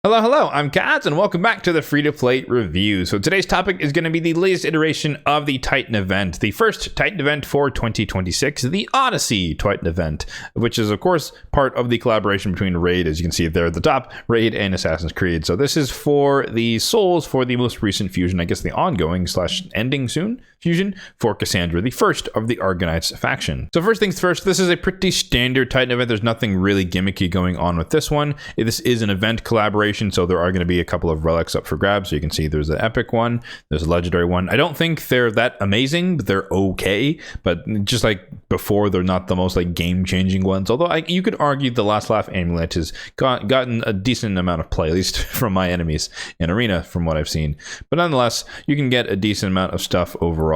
Hello, I'm Kads, and welcome back to the free-to-play review. So today's topic is going to be the latest iteration of the Titan event, the first Titan event for 2026, the Odyssey Titan event, which is, of course, part of the collaboration between Raid, as you can see there at the top, Raid and Assassin's Creed. So this is for the souls for the most recent fusion, I guess the ongoing / ending soon fusion for Cassandra, the first of the Argonauts faction. So first things first, this is a pretty standard Titan event. There's nothing really gimmicky going on with this one. This is an event collaboration, so there are going to be a couple of relics up for grabs. So you can see there's an epic one, there's a legendary one. I don't think they're that amazing, but they're okay. But just like before, they're not the most like game-changing ones. Although you could argue the Last Laugh amulet has gotten a decent amount of play, at least from my enemies in Arena, from what I've seen. But nonetheless, you can get a decent amount of stuff overall.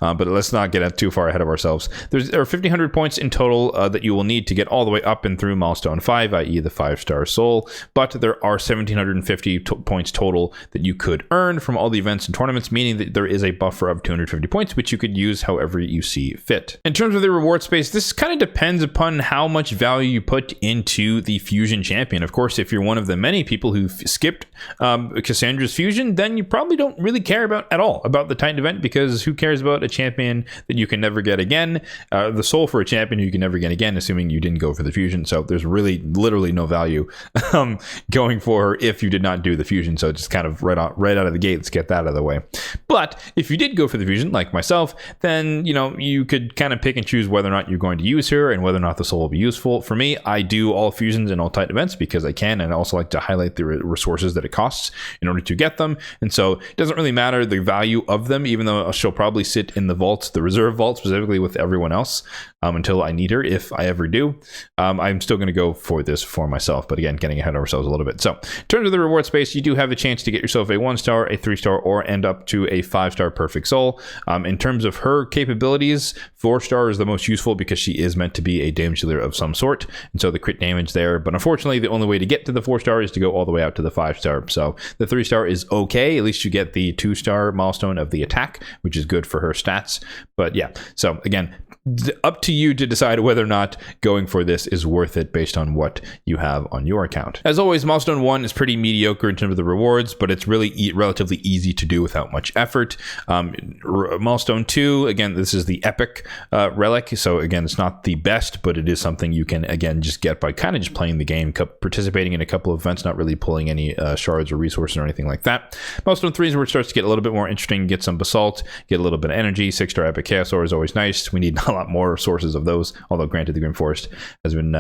But let's not get too far ahead of ourselves. There are 1,500 points in total that you will need to get all the way up and through milestone 5, i.e. the 5-star soul. But there are 1,750 points total that you could earn from all the events and tournaments, meaning that there is a buffer of 250 points, which you could use however you see fit. In terms of the reward space, this kind of depends upon how much value you put into the fusion champion. Of course, if you're one of the many people who've skipped Cassandra's fusion, then you probably don't really care at all about the Titan event, because who cares about a champion that you can never get again? The soul for a champion who you can never get again, assuming you didn't go for the fusion. So there's really literally no value going for her if you did not do the fusion. So just kind of right out of the gate, let's get that out of the way. But if you did go for the fusion, like myself, then you could kind of pick and choose whether or not you're going to use her and whether or not the soul will be useful. For me, I do all fusions and all Titan events because I can, and I also like to highlight the resources that it costs in order to get them. And so it doesn't really matter the value of them, even though she'll probably sit in the vaults, the reserve vault specifically, with everyone else until I need her, if I ever do. I'm still going to go for this for myself, but again, getting ahead of ourselves a little bit. So in terms of the reward space, you do have a chance to get yourself a 1-star, a 3-star, or end up to a 5-star perfect soul. In terms of her capabilities, 4-star is the most useful because she is meant to be a damage dealer of some sort, and so the crit damage there. But unfortunately, the only way to get to the 4-star is to go all the way out to the 5-star. So the 3-star is okay. At least you get the 2-star milestone of the attack, which is good for her stats. But yeah, so again, up to you to decide whether or not going for this is worth it based on what you have on your account. As always, milestone 1 is pretty mediocre in terms of the rewards, but it's really relatively easy to do without much effort. Milestone 2, again, this is the epic relic. So again, it's not the best, but it is something you can, again, just get by kind of just playing the game, participating in a couple of events, not really pulling any shards or resources or anything like that. Milestone 3 is where it starts to get a little bit more interesting, get some basalt, get a little bit of energy. 6-star epic chaos ore is always nice. We need a lot more sources of those, although granted the Grim Forest has been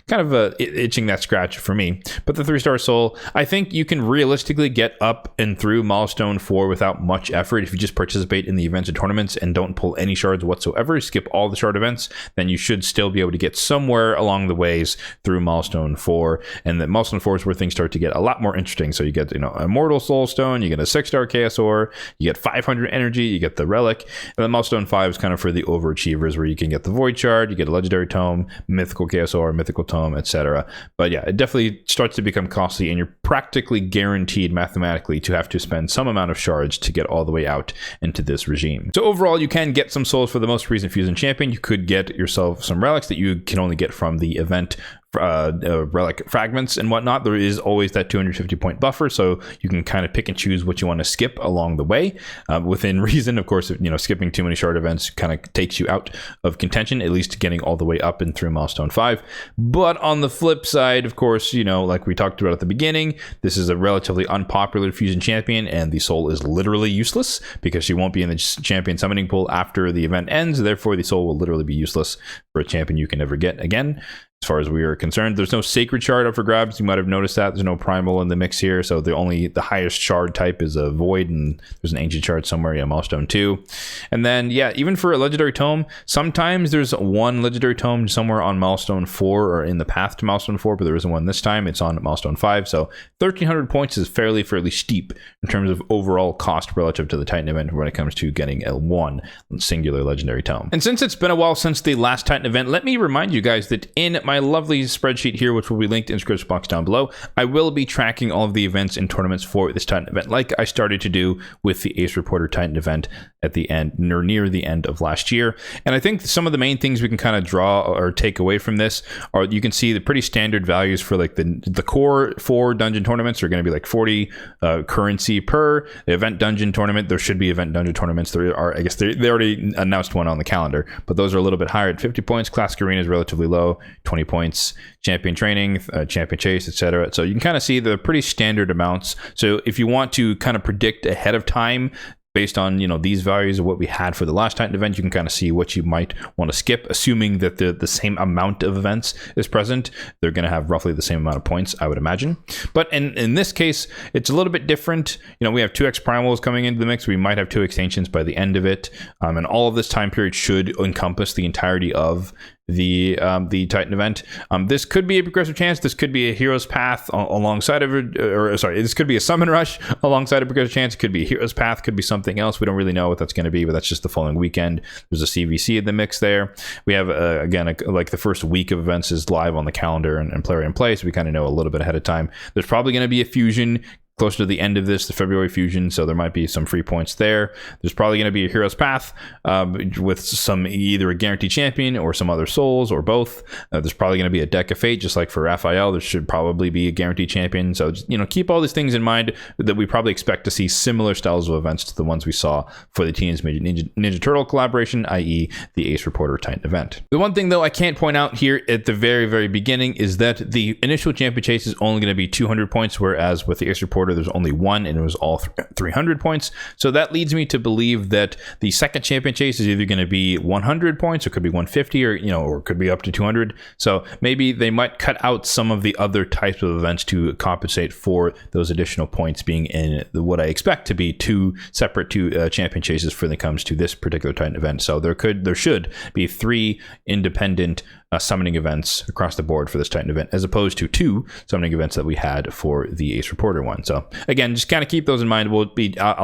kind of itching that scratch for me. But the 3-star soul, I think you can realistically get up and through milestone 4 without much effort. If you just participate in the events and tournaments and don't pull any shards whatsoever, skip all the shard events, then you should still be able to get somewhere along the ways through milestone 4. And then milestone 4 is where things start to get a lot more interesting. So you get immortal soul stone, you get a 6-star chaos ore, you get 500 energy, you get the relic, and then milestone 5 is kind of for the overachievers, where you can get the void shard, you get a legendary tome, mythical chaos ore, mythical tome, etc. But yeah, it definitely starts to become costly, and you're practically guaranteed mathematically to have to spend some amount of shards to get all the way out into this regime. So overall, you can get some souls for the most recent fusion champion. You could get yourself some relics that you can only get from the event relic fragments and whatnot. There is always that 250 point buffer, so you can kind of pick and choose what you want to skip along the way, within reason. Of course, skipping too many shard events kind of takes you out of contention, at least getting all the way up and through milestone 5. But on the flip side, of course, like we talked about at the beginning, this is a relatively unpopular fusion champion, and the soul is literally useless because she won't be in the champion summoning pool after the event ends. Therefore, the soul will literally be useless for a champion you can never get again. As far as we are concerned, there's no sacred shard up for grabs. You might have noticed that there's no primal in the mix here. So the highest shard type is a void, and there's an ancient shard somewhere, milestone 2. And then, yeah, even for a legendary tome, sometimes there's one legendary tome somewhere on milestone 4 or in the path to milestone 4, but there isn't one this time. It's on milestone 5. So 1,300 points is fairly steep in terms of overall cost relative to the Titan event when it comes to getting a one singular legendary tome. And since it's been a while since the last Titan event, let me remind you guys that in my lovely spreadsheet here, which will be linked in the description box down below, I will be tracking all of the events and tournaments for this Titan event, like I started to do with the Ace Reporter Titan event at the end, or near the end of last year. And I think some of the main things we can kind of draw or take away from this are, you can see the pretty standard values for like the core 4 dungeon tournaments are going to be like 40 currency per. The event dungeon tournament, there should be event dungeon tournaments. There are, I guess they already announced one on the calendar, but those are a little bit higher at 50 points. Classic Arena is relatively low, 20 points. Champion Training, Champion Chase, etc. So you can kind of see the pretty standard amounts. So if you want to kind of predict ahead of time based on, these values of what we had for the last Titan event, you can kind of see what you might want to skip, assuming that the same amount of events is present. They're going to have roughly the same amount of points, I would imagine. But in this case, it's a little bit different. We have 2x primals coming into the mix. We might have 2 extinctions by the end of it. And all of this time period should encompass the entirety of the Titan event. This could be a progressive chance. This could be a hero's path alongside of it, this could be a summon rush alongside a progressive chance. It could be a hero's path, could be something else. We don't really know what that's going to be, but that's just the following weekend. There's a CVC in the mix there. We have like the first week of events is live on the calendar and player in play, so we kind of know a little bit ahead of time. There's probably going to be a fusion closer to the end of this, the February fusion, so there might be some free points there. There's probably going to be a hero's path with some either a guaranteed champion or some other souls or both. There's probably going to be a deck of fate, just like for Raphael. There should probably be a guaranteed champion. So keep all these things in mind, that we probably expect to see similar styles of events to the ones we saw for the Teenage Mutant Ninja Turtle collaboration, i.e. the Ace Reporter Titan event. The one thing though I can't point out here at the very, very beginning is that the initial champion chase is only going to be 200 points, whereas with the Ace Reporter there's only one, and it was all 300 points. So that leads me to believe that the second champion chase is either going to be 100 points, or could be 150, or could be up to 200. So maybe they might cut out some of the other types of events to compensate for those additional points being in what I expect to be 2 separate champion chases when it comes to this particular Titan event. So there should be 3 independent summoning events across the board for this Titan event, as opposed to 2 summoning events that we had for the Ace Reporter one. So again, just kind of keep those in mind. I'll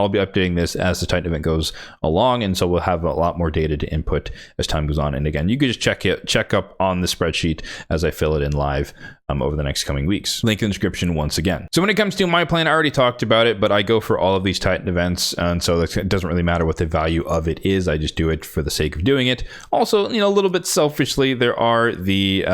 be updating this as the Titan event goes along, and so we'll have a lot more data to input as time goes on. And again, you can just check up on the spreadsheet as I fill it in live over the next coming weeks. Link in the description once again. So when it comes to my plan, I already talked about it, but I go for all of these Titan events, and so it doesn't really matter what the value of it is. I just do it for the sake of doing it. Also, a little bit selfishly, there are the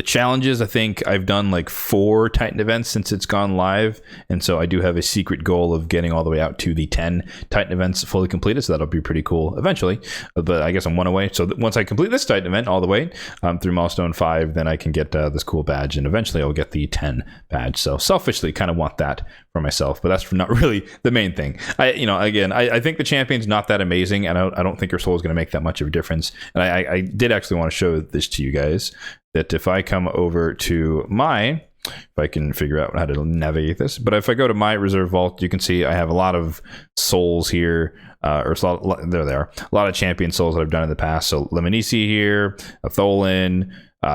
challenges. I think I've done like 4 Titan events since it's gone live, and so I do have a secret goal of getting all the way out to the 10 Titan events fully completed, so that'll be pretty cool eventually, but I guess I'm one away. So once I complete this Titan event all the way through milestone 5, then I can get this cool badge, and eventually I'll get the 10 badge. So selfishly kind of want that for myself, but that's not really the main thing. I think the champion's not that amazing, and I don't think her soul is going to make that much of a difference. And I did actually want to show this to you guys, that if I come over to if I can figure out how to navigate this, but if I go to my reserve vault, you can see I have a lot of souls here, there they are, a lot of champion souls that I've done in the past. So Lemonisi here, Atholin,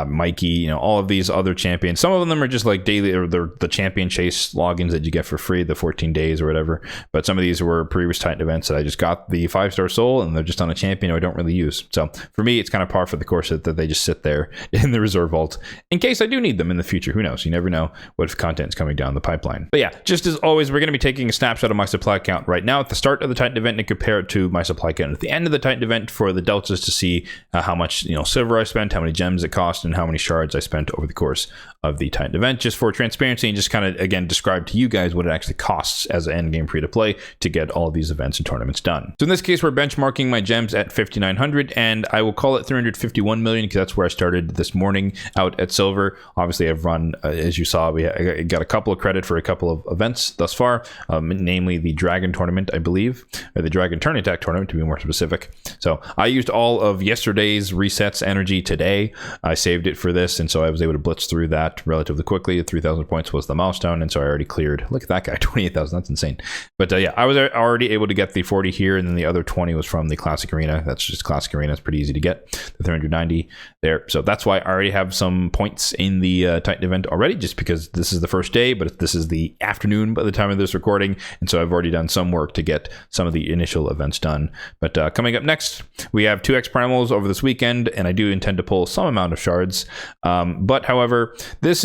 Mikey, all of these other champions. Some of them are just like daily, or they're the champion chase logins that you get for free, the 14 days or whatever. But some of these were previous Titan events that I just got the 5-star soul, and they're just on a champion I don't really use. So for me, it's kind of par for the course that they just sit there in the reserve vault in case I do need them in the future. Who knows? You never know what content's coming down the pipeline. But yeah, just as always, we're going to be taking a snapshot of my supply count right now at the start of the Titan event and compare it to my supply count at the end of the Titan event for the deltas, to see how much silver I spent, how many gems it cost, and how many shards I spent over the course of the Titan event, just for transparency, and just kind of again describe to you guys what it actually costs as an endgame free to play to get all of these events and tournaments done. So in this case, we're benchmarking my gems at 5,900, and I will call it 351 million because that's where I started this morning out at silver. Obviously, I've run, as you saw, I got a couple of credit for a couple of events thus far, namely the Dragon Tournament, I believe, or the Dragon Turn Attack Tournament to be more specific. So I used all of yesterday's resets energy today. I saved it for this, and so I was able to blitz through that relatively quickly. 3,000 points was the milestone, and so I already cleared, look at that guy, 28,000. That's insane. But yeah, I was already able to get the 40 here, and then the other 20 was from the Classic Arena. That's just Classic Arena. It's pretty easy to get, the 390 there. So that's why I already have some points in the Titan event already, just because this is the first day, but this is the afternoon by the time of this recording, and so I've already done some work to get some of the initial events done. But coming up next, we have 2x primals over this weekend, and I do intend to pull some amount of shards shards. But however, this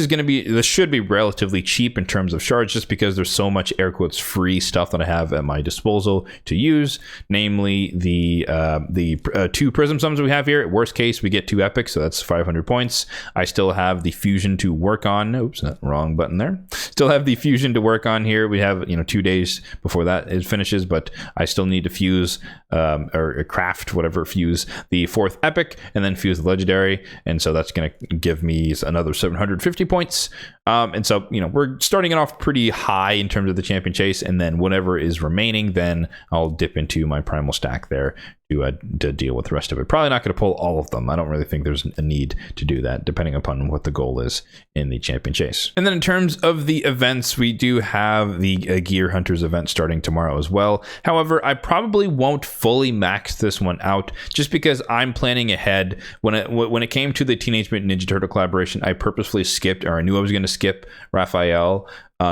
should be relatively cheap in terms of shards, just because there's so much air quotes free stuff that I have at my disposal to use, namely the 2 prism summons we have here. At worst case, we get 2 epics, so that's 500 points. I still have the fusion to work on. Oops, wrong button there. Still have the fusion to work on here. We have 2 days before that it finishes, but I still need to fuse or craft fuse the 4th epic and then fuse the legendary, and so that's going to give me another 750 points. And so we're starting it off pretty high in terms of the champion chase, and then whatever is remaining, then I'll dip into my primal stack there to deal with the rest of it. Probably not going to pull all of them. I don't really think there's a need to do that, depending upon what the goal is in the champion chase. And then in terms of the events, we do have the Gear Hunters event starting tomorrow as well. However, I probably won't fully max this one out, just because I'm planning ahead. When it came to the Teenage Mutant Ninja Turtle collaboration, I purposefully skipped, or I knew I was going to skip Raphael,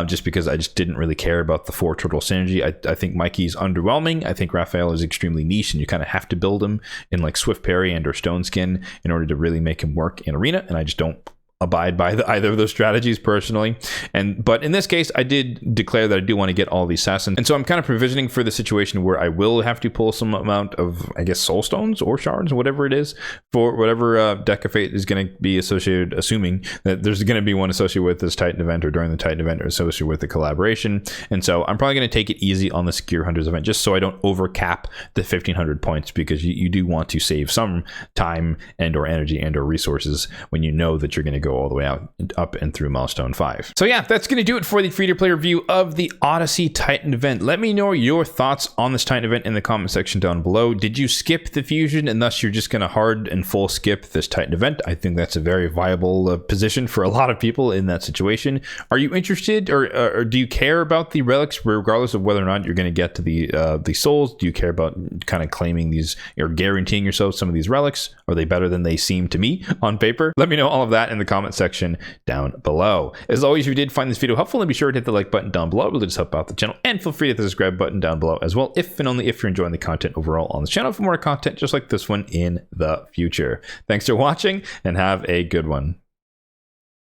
just because I just didn't really care about the 4 turtle synergy. I think Mikey's underwhelming. I think Raphael is extremely niche, and you kind of have to build him in like Swift Parry and or Stone Skin in order to really make him work in Arena, and I just don't abide by either of those strategies personally. But in this case, I did declare that I do want to get all these assassins, and so I'm kind of provisioning for the situation where I will have to pull some amount of, I guess, soul stones or shards, whatever it is, for whatever deck of fate is going to be associated, assuming that there's going to be one associated with this Titan event or during the Titan event or associated with the collaboration. And so I'm probably going to take it easy on this Gear Hunters event, just so I don't overcap the 1500 points, because you do want to save some time and or energy and or resources when you know that you're going to go all the way out up and through milestone 5. So yeah, that's going to do it for the free-to-play review of the Odyssey Titan event. Let me know your thoughts on this Titan event in the comment section down below. Did you skip the fusion and thus you're just going to hard and full skip this Titan event? I think that's a very viable position for a lot of people in that situation. Are you interested, or do you care about the relics regardless of whether or not you're going to get to the souls? Do you care about kind of claiming these or guaranteeing yourself some of these relics? Are they better than they seem to me on paper? Let me know all of that in the comment section down below. As always, if you did find this video helpful, then be sure to hit the like button down below. It will just help out the channel, and feel free to hit the subscribe button down below as well, if and only if you're enjoying the content overall on the channel, for more content just like this one in the future. Thanks for watching, and have a good one.